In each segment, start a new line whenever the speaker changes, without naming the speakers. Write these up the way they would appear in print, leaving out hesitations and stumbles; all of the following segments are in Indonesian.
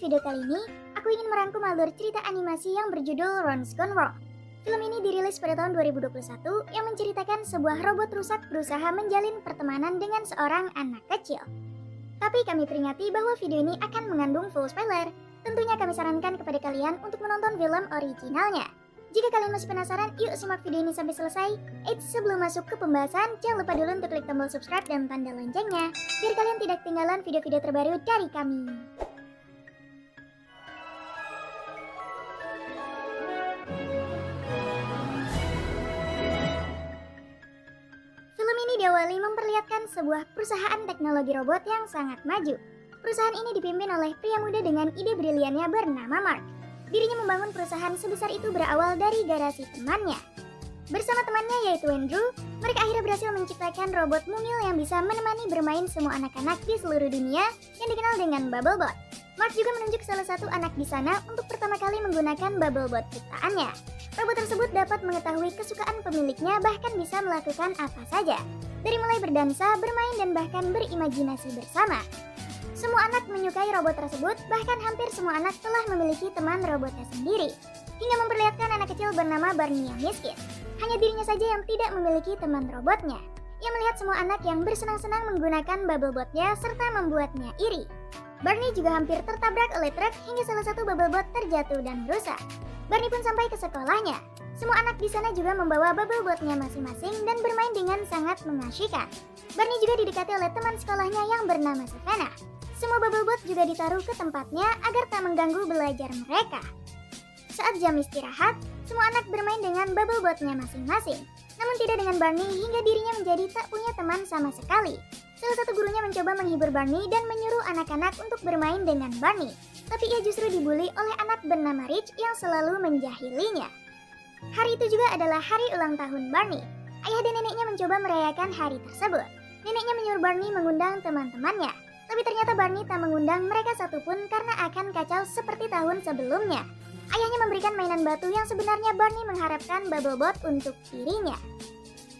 video kali ini, aku ingin merangkum alur cerita animasi yang berjudul Ron's Gone Wrong. Film ini dirilis pada tahun 2021 yang menceritakan sebuah robot rusak berusaha menjalin pertemanan dengan seorang anak kecil. Tapi kami peringati bahwa video ini akan mengandung full spoiler. Tentunya kami sarankan kepada kalian untuk menonton film originalnya. Jika kalian masih penasaran, yuk simak video ini sampai selesai. Sebelum masuk ke pembahasan, jangan lupa dulu untuk klik tombol subscribe dan tanda loncengnya, biar kalian tidak ketinggalan video-video terbaru dari kami. Film ini diawali memperlihatkan sebuah perusahaan teknologi robot yang sangat maju. Perusahaan ini dipimpin oleh pria muda dengan ide briliannya bernama Mark. Dirinya membangun perusahaan sebesar itu berawal dari garasi temannya. Bersama temannya yaitu Andrew, mereka akhirnya berhasil menciptakan robot mungil yang bisa menemani bermain semua anak-anak di seluruh dunia yang dikenal dengan Bubblebot. Mark juga menunjuk salah satu anak di sana untuk pertama kali menggunakan Bubblebot ciptaannya. Robot tersebut dapat mengetahui kesukaan pemiliknya, bahkan bisa melakukan apa saja, dari mulai berdansa, bermain, dan bahkan berimajinasi bersama. Semua anak menyukai robot tersebut, bahkan hampir semua anak telah memiliki teman robotnya sendiri, hingga memperlihatkan anak kecil bernama Barney yang miskin. Hanya dirinya saja yang tidak memiliki teman robotnya. Ia melihat semua anak yang bersenang-senang menggunakan Bubblebotnya serta membuatnya iri. Barney juga hampir tertabrak oleh truk hingga salah satu Bubblebot terjatuh dan rusak. Barney pun sampai ke sekolahnya. Semua anak di sana juga membawa Bubblebotnya masing-masing dan bermain dengan sangat mengasyikkan. Barney juga didekati oleh teman sekolahnya yang bernama Savannah. Semua Bubblebot juga ditaruh ke tempatnya agar tak mengganggu belajar mereka. Saat jam istirahat, semua anak bermain dengan Bubblebotnya masing-masing. Namun tidak dengan Barney hingga dirinya menjadi tak punya teman sama sekali. Salah satu gurunya mencoba menghibur Barney dan menyuruh anak-anak untuk bermain dengan Barney. Tapi ia justru dibully oleh anak bernama Rich yang selalu menjahilinya. Hari itu juga adalah hari ulang tahun Barney. Ayah dan neneknya mencoba merayakan hari tersebut. Neneknya menyuruh Barney mengundang teman-temannya. Tapi ternyata Barney tak mengundang mereka satupun karena akan kacau seperti tahun sebelumnya. Ayahnya memberikan mainan batu yang sebenarnya Barney mengharapkan Bubblebot untuk dirinya.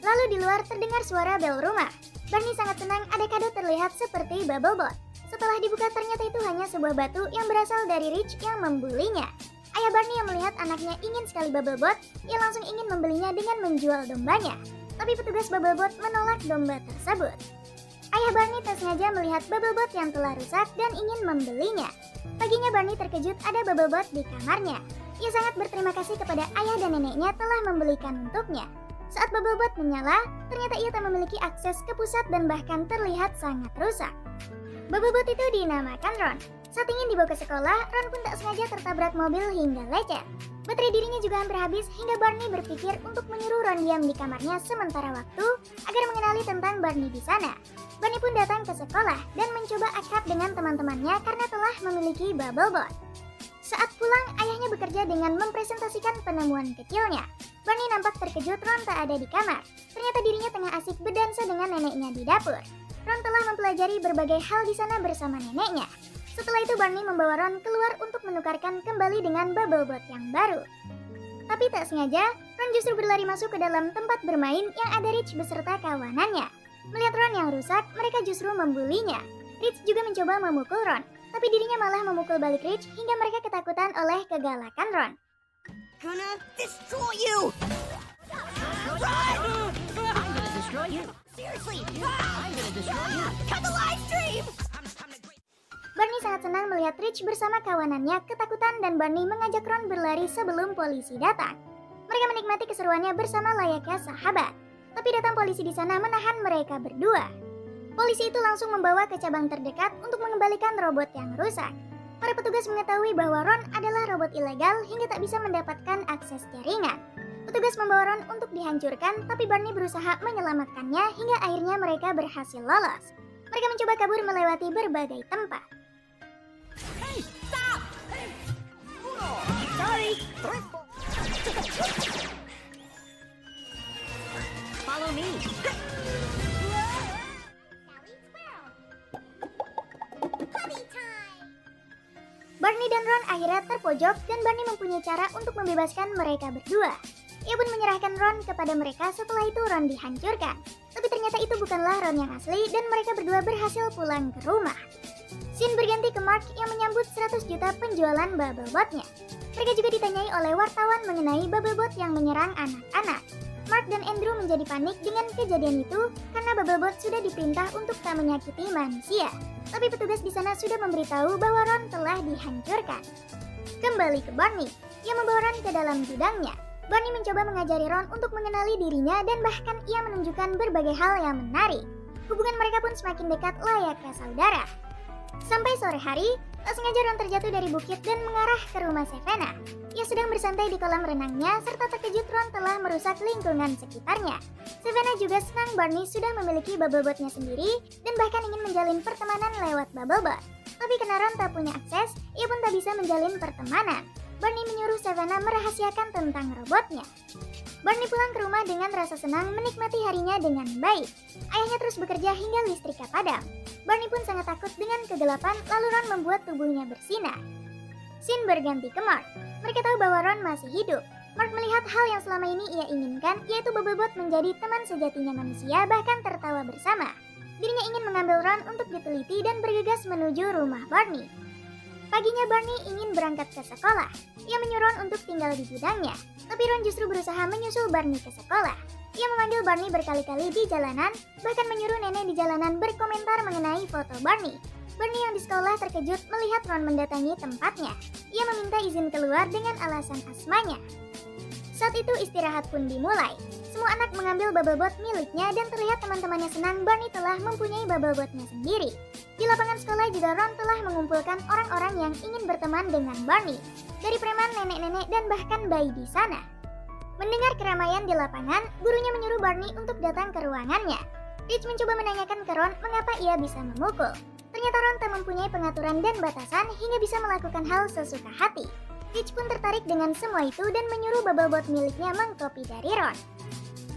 Lalu di luar terdengar suara bel rumah. Barney sangat senang ada kado terlihat seperti Bubblebot. Setelah dibuka ternyata itu hanya sebuah batu yang berasal dari Rich yang membulinya. Ayah Barney yang melihat anaknya ingin sekali Bubblebot, ia langsung ingin membelinya dengan menjual dombanya. Tapi petugas Bubblebot menolak domba tersebut. Ayah Barney tak sengaja melihat Bubblebot yang telah rusak dan ingin membelinya. Paginya Barney terkejut ada Bubblebot di kamarnya. Ia sangat berterima kasih kepada ayah dan neneknya telah membelikan untuknya. Saat Bubblebot menyala, ternyata ia tak memiliki akses ke pusat dan bahkan terlihat sangat rusak. Bubblebot itu dinamakan Ron. Saat ingin dibawa ke sekolah, Ron pun tak sengaja tertabrak mobil hingga lecet. Baterai dirinya juga hampir habis hingga Barney berpikir untuk menyuruh Ron diam di kamarnya sementara waktu agar mengenali tentang Barney di sana. Barney pun datang ke sekolah dan mencoba akrab dengan teman-temannya karena telah memiliki Bubblebot. Saat pulang, ayahnya bekerja dengan mempresentasikan penemuan kecilnya. Barney nampak terkejut Ron tak ada di kamar. Ternyata dirinya tengah asik berdansa dengan neneknya di dapur. Ron telah mempelajari berbagai hal di sana bersama neneknya. Setelah itu Barney membawa Ron keluar untuk menukarkan kembali dengan Bubblebot yang baru. Tapi tak sengaja, Ron justru berlari masuk ke dalam tempat bermain yang ada Rich beserta kawanannya. Melihat Ron yang rusak, mereka justru membulinya. Rich juga mencoba memukul Ron, tapi dirinya malah memukul balik Rich hingga mereka ketakutan oleh kegalakan Ron.
Gonna destroy you! Run! I'm gonna destroy you! Seriously! I'm gonna destroy you! Cut the live stream!
Barney sangat senang melihat Rich bersama kawanannya ketakutan dan Barney mengajak Ron berlari sebelum polisi datang. Mereka menikmati keseruannya bersama layaknya sahabat. Tapi datang polisi di sana menahan mereka berdua. Polisi itu langsung membawa ke cabang terdekat untuk mengembalikan robot yang rusak. Para petugas mengetahui bahwa Ron adalah robot ilegal hingga tak bisa mendapatkan akses jaringan. Petugas membawa Ron untuk dihancurkan, tapi Barney berusaha menyelamatkannya hingga akhirnya mereka berhasil lolos. Mereka mencoba kabur melewati berbagai tempat.
Hey, stop! Hey. Sorry! Follow me!
Barney dan Ron akhirnya terpojok dan Barney mempunyai cara untuk membebaskan mereka berdua. Ia pun menyerahkan Ron kepada mereka, setelah itu Ron dihancurkan. Tapi ternyata itu bukanlah Ron yang asli dan mereka berdua berhasil pulang ke rumah. Scene berganti ke Mark yang menyambut 100 juta penjualan Bubblebotnya. Mereka juga ditanyai oleh wartawan mengenai Bubblebot yang menyerang anak-anak. Mark dan Andrew menjadi panik dengan kejadian itu karena Bubblebot sudah diperintah untuk tak menyakiti manusia. Tapi petugas di sana sudah memberitahu bahwa Ron telah dihancurkan. Kembali ke Barney, yang membawa Ron ke dalam gudangnya. Barney mencoba mengajari Ron untuk mengenali dirinya dan bahkan ia menunjukkan berbagai hal yang menarik. Hubungan mereka pun semakin dekat layaknya saudara. Sampai sore hari, tak sengaja Ron terjatuh dari bukit dan mengarah ke rumah Savannah. Ia sedang bersantai di kolam renangnya serta terkejut Ron telah merusak lingkungan sekitarnya. Savannah juga senang Barney sudah memiliki Bubblebotnya sendiri dan bahkan ingin menjalin pertemanan lewat Bubblebot. Tapi karena Ron tak punya akses, ia pun tak bisa menjalin pertemanan. Barney menyuruh Savannah merahasiakan tentang robotnya. Barney pulang ke rumah dengan rasa senang menikmati harinya dengan baik. Ayahnya terus bekerja hingga listriknya padam. Barney pun sangat takut dengan kegelapan, lalu Ron membuat tubuhnya bersinar. Scene berganti ke Mark. Mereka tahu bahwa Ron masih hidup. Mark melihat hal yang selama ini ia inginkan, yaitu Bubblebot menjadi teman sejatinya manusia, bahkan tertawa bersama. Dirinya ingin mengambil Ron untuk diteliti dan bergegas menuju rumah Barney. Paginya Barney ingin berangkat ke sekolah. Ia menyuruh Ron untuk tinggal di gudangnya. Tapi Ron justru berusaha menyusul Barney ke sekolah. Ia memanggil Barney berkali-kali di jalanan, bahkan menyuruh nenek di jalanan berkomentar mengenai foto Barney. Barney yang di sekolah terkejut melihat Ron mendatangi tempatnya. Ia meminta izin keluar dengan alasan asmanya. Saat itu istirahat pun dimulai. Semua anak mengambil Bubblebot miliknya dan terlihat teman-temannya senang Barney telah mempunyai Bubblebotnya sendiri. Di lapangan sekolah juga Ron telah mengumpulkan orang-orang yang ingin berteman dengan Barney. Dari preman, nenek-nenek, dan bahkan bayi di sana. Mendengar keramaian di lapangan, gurunya menyuruh Barney untuk datang ke ruangannya. Rich mencoba menanyakan ke Ron mengapa ia bisa memukul. Ternyata Ron tak mempunyai pengaturan dan batasan hingga bisa melakukan hal sesuka hati. Rich pun tertarik dengan semua itu dan menyuruh Bubblebot miliknya mengkopi dari Ron.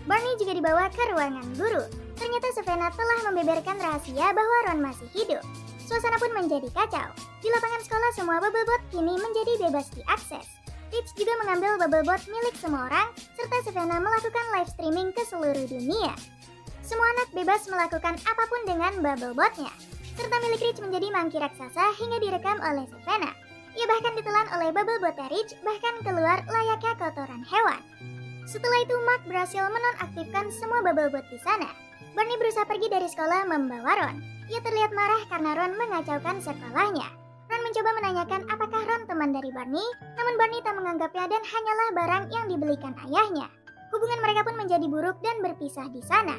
Barney juga dibawa ke ruangan guru. Ternyata Savannah telah membeberkan rahasia bahwa Ron masih hidup. Suasana pun menjadi kacau. Di lapangan sekolah semua Bubblebot kini menjadi bebas diakses. Rich juga mengambil Bubblebot milik semua orang, serta Savannah melakukan live streaming ke seluruh dunia. Semua anak bebas melakukan apapun dengan Bubblebotnya. Serta milik Rich menjadi mangki raksasa hingga direkam oleh Savannah. Ia bahkan ditelan oleh Bubblebotnya Rich, bahkan keluar layaknya kotoran hewan. Setelah itu Mark berhasil menonaktifkan semua Bubblebot di sana. Barney berusaha pergi dari sekolah membawa Ron. Ia terlihat marah karena Ron mengacaukan sekolahnya. Ron mencoba menanyakan apakah Ron teman dari Barney, namun Barney tak menganggapnya dan hanyalah barang yang dibelikan ayahnya. Hubungan mereka pun menjadi buruk dan berpisah di sana.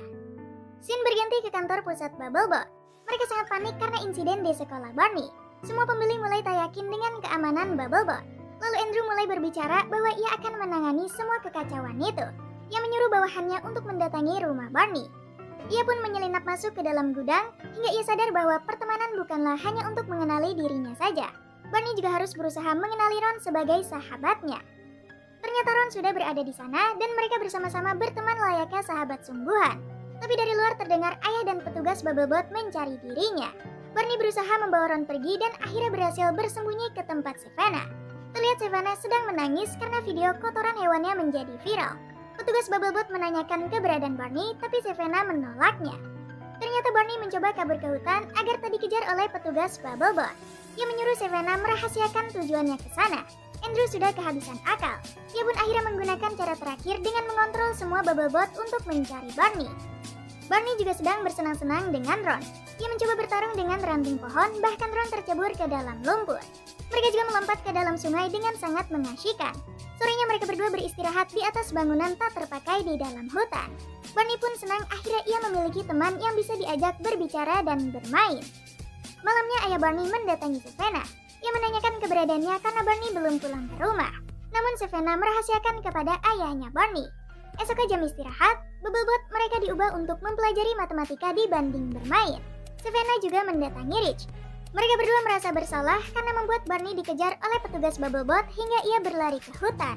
Scene berganti ke kantor pusat Bubblebot. Mereka sangat panik karena insiden di sekolah Barney. Semua pembeli mulai tak yakin dengan keamanan Bubblebot. Lalu Andrew mulai berbicara bahwa ia akan menangani semua kekacauan itu. Ia menyuruh bawahannya untuk mendatangi rumah Barney. Ia pun menyelinap masuk ke dalam gudang hingga ia sadar bahwa pertemanan bukanlah hanya untuk mengenali dirinya saja. Barney juga harus berusaha mengenali Ron sebagai sahabatnya. Ternyata Ron sudah berada di sana dan mereka bersama-sama berteman layaknya sahabat sungguhan. Tapi dari luar terdengar ayah dan petugas Bubblebot mencari dirinya. Barney berusaha membawa Ron pergi dan akhirnya berhasil bersembunyi ke tempat Savannah. Terlihat Savannah sedang menangis karena video kotoran hewannya menjadi viral. Petugas Bubblebot menanyakan keberadaan Barney, tapi Savannah menolaknya. Ternyata Barney mencoba kabur ke hutan agar tak dikejar oleh petugas Bubblebot. Ia menyuruh Savannah merahasiakan tujuannya ke sana. Andrew sudah kehabisan akal. Ia pun akhirnya menggunakan cara terakhir dengan mengontrol semua Bubblebot untuk mencari Barney. Barney juga sedang bersenang-senang dengan Ron. Ia mencoba bertarung dengan ranting pohon, bahkan Ron tercebur ke dalam lumpur. Mereka juga melompat ke dalam sungai dengan sangat mengasyikkan. Sorenya mereka berdua beristirahat di atas bangunan tak terpakai di dalam hutan. Barney pun senang akhirnya ia memiliki teman yang bisa diajak berbicara dan bermain. Malamnya ayah Barney mendatangi Savannah. Ia menanyakan keberadaannya karena Barney belum pulang ke rumah. Namun Savannah merahasiakan kepada ayahnya Barney. Esok jam istirahat, Bubblebot mereka diubah untuk mempelajari matematika dibanding bermain. Savannah juga mendatangi Rich. Mereka berdua merasa bersalah karena membuat Barney dikejar oleh petugas Bubblebot hingga ia berlari ke hutan.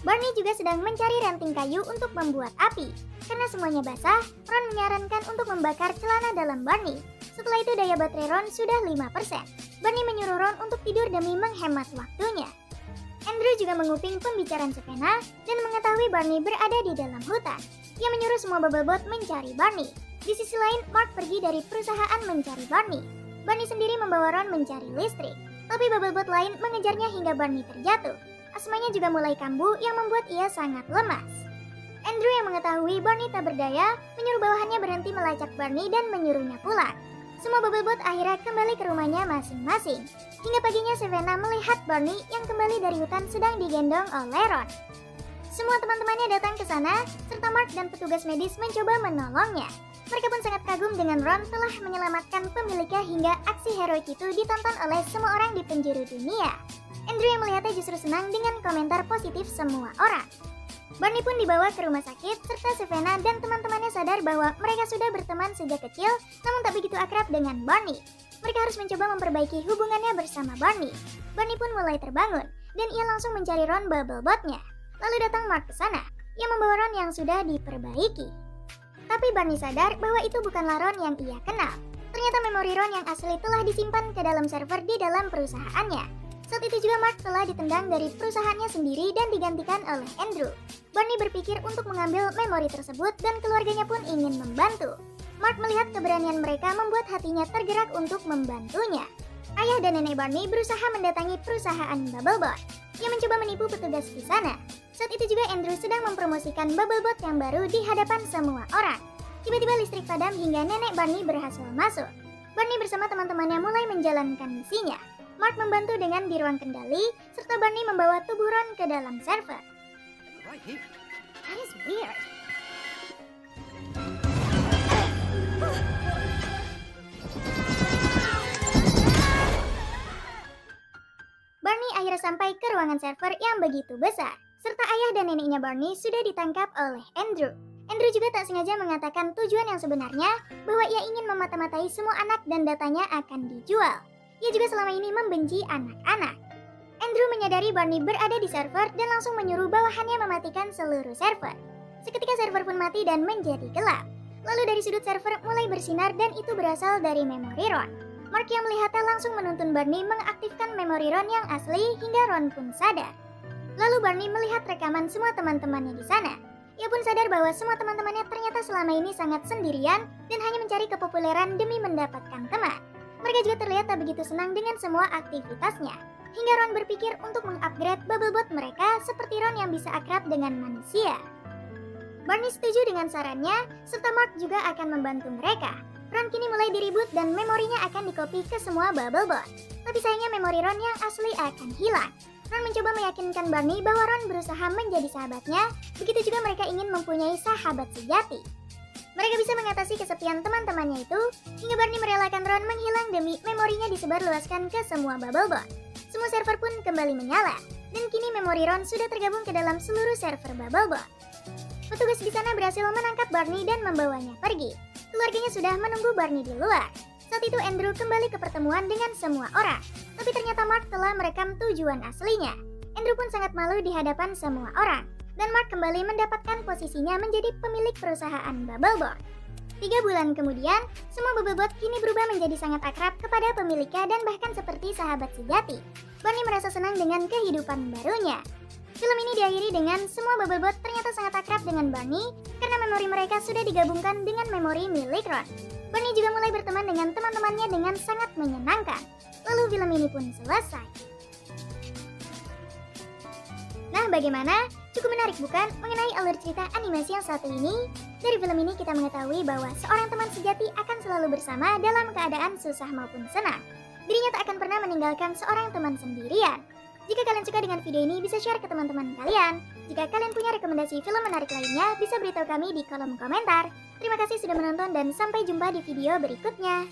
Barney juga sedang mencari ranting kayu untuk membuat api. Karena semuanya basah, Ron menyarankan untuk membakar celana dalam Barney. Setelah itu daya baterai Ron sudah 5%. Barney menyuruh Ron untuk tidur demi menghemat waktunya. Andrew juga menguping pembicaraan Savannah dan mengetahui Barney berada di dalam hutan. Ia menyuruh semua Bubblebot mencari Barney. Di sisi lain, Mark pergi dari perusahaan mencari Barney. Barney sendiri membawa Ron mencari listrik, tapi Bubblebot lain mengejarnya hingga Barney terjatuh. Asmanya juga mulai kambuh yang membuat ia sangat lemas. Andrew yang mengetahui Barney tak berdaya, menyuruh bawahannya berhenti melacak Barney dan menyuruhnya pulang. Semua Bubblebot akhirnya kembali ke rumahnya masing-masing. Hingga paginya Savannah melihat Barney yang kembali dari hutan sedang digendong oleh Ron. Semua teman-temannya datang ke sana, serta Mark dan petugas medis mencoba menolongnya. Mereka pun sangat kagum dengan Ron telah menyelamatkan pemiliknya hingga aksi heroik itu ditonton oleh semua orang di penjuru dunia. Andrew yang melihatnya justru senang dengan komentar positif semua orang. Barney pun dibawa ke rumah sakit, serta Savannah dan teman-temannya sadar bahwa mereka sudah berteman sejak kecil, namun tak begitu akrab dengan Barney. Mereka harus mencoba memperbaiki hubungannya bersama Barney. Barney pun mulai terbangun, dan ia langsung mencari Ron Bubblebotnya. Lalu datang Mark ke sana, yang membawa Ron yang sudah diperbaiki. Tapi Barney sadar bahwa itu bukanlah Ron yang ia kenal. Ternyata memori Ron yang asli telah disimpan ke dalam server di dalam perusahaannya. Saat itu juga Mark telah ditendang dari perusahaannya sendiri dan digantikan oleh Andrew. Barney berpikir untuk mengambil memori tersebut dan keluarganya pun ingin membantu. Mark melihat keberanian mereka membuat hatinya tergerak untuk membantunya. Ayah dan nenek Barney berusaha mendatangi perusahaan Bubblebot. Ia mencoba menipu petugas di sana. Saat itu juga Andrew sedang mempromosikan Bubblebot yang baru di hadapan semua orang. Tiba-tiba listrik padam hingga nenek Barney berhasil masuk. Barney bersama teman-temannya mulai menjalankan misinya. Mark membantu dengan di ruang kendali, serta Barney membawa tubuh Ron ke dalam server.
That is weird.
Barney akhirnya sampai ke ruangan server yang begitu besar, serta ayah dan neneknya Barney sudah ditangkap oleh Andrew. Andrew juga tak sengaja mengatakan tujuan yang sebenarnya, bahwa ia ingin memata-matai semua anak dan datanya akan dijual. Ia juga selama ini membenci anak-anak. Andrew menyadari Barney berada di server dan langsung menyuruh bawahannya mematikan seluruh server. Seketika server pun mati dan menjadi gelap. Lalu dari sudut server mulai bersinar dan itu berasal dari memori Ron. Mark yang melihatnya langsung menuntun Barney mengaktifkan memori Ron yang asli hingga Ron pun sadar. Lalu Barney melihat rekaman semua teman-temannya di sana. Ia pun sadar bahwa semua teman-temannya ternyata selama ini sangat sendirian dan hanya mencari kepopuleran demi mendapatkan teman. Mereka juga terlihat tak begitu senang dengan semua aktivitasnya. Hingga Ron berpikir untuk mengupgrade Bubblebot mereka seperti Ron yang bisa akrab dengan manusia. Barney setuju dengan sarannya, serta Mark juga akan membantu mereka. Ron kini mulai diribut dan memorinya akan dikopi ke semua Bubblebot. Tapi sayangnya memori Ron yang asli akan hilang. Ron mencoba meyakinkan Barney bahwa Ron berusaha menjadi sahabatnya, begitu juga mereka ingin mempunyai sahabat sejati. Mereka bisa mengatasi kesepian teman-temannya itu, hingga Barney merelakan Ron menghilang demi memorinya disebarluaskan ke semua Bubblebot. Semua server pun kembali menyala, dan kini memori Ron sudah tergabung ke dalam seluruh server Bubblebot. Petugas di sana berhasil menangkap Barney dan membawanya pergi. Keluarganya sudah menunggu Barney di luar. Saat itu Andrew kembali ke pertemuan dengan semua orang, tapi ternyata Mark telah merekam tujuan aslinya. Andrew pun sangat malu di hadapan semua orang. Dan Mark kembali mendapatkan posisinya menjadi pemilik perusahaan Bubblebot. 3 bulan kemudian, semua Bubblebot kini berubah menjadi sangat akrab kepada pemiliknya dan bahkan seperti sahabat sejati. Barney merasa senang dengan kehidupan barunya. Film ini diakhiri dengan semua Bubblebot ternyata sangat akrab dengan Barney karena memori mereka sudah digabungkan dengan memori milik Ron. Barney juga mulai berteman dengan teman-temannya dengan sangat menyenangkan. Lalu film ini pun selesai. Nah, bagaimana? Cukup menarik bukan mengenai alur cerita animasi yang satu ini? Dari film ini kita mengetahui bahwa seorang teman sejati akan selalu bersama dalam keadaan susah maupun senang. Dirinya tak akan pernah meninggalkan seorang teman sendirian. Jika kalian suka dengan video ini, bisa share ke teman-teman kalian. Jika kalian punya rekomendasi film menarik lainnya, bisa beritahu kami di kolom komentar. Terima kasih sudah menonton dan sampai jumpa di video berikutnya.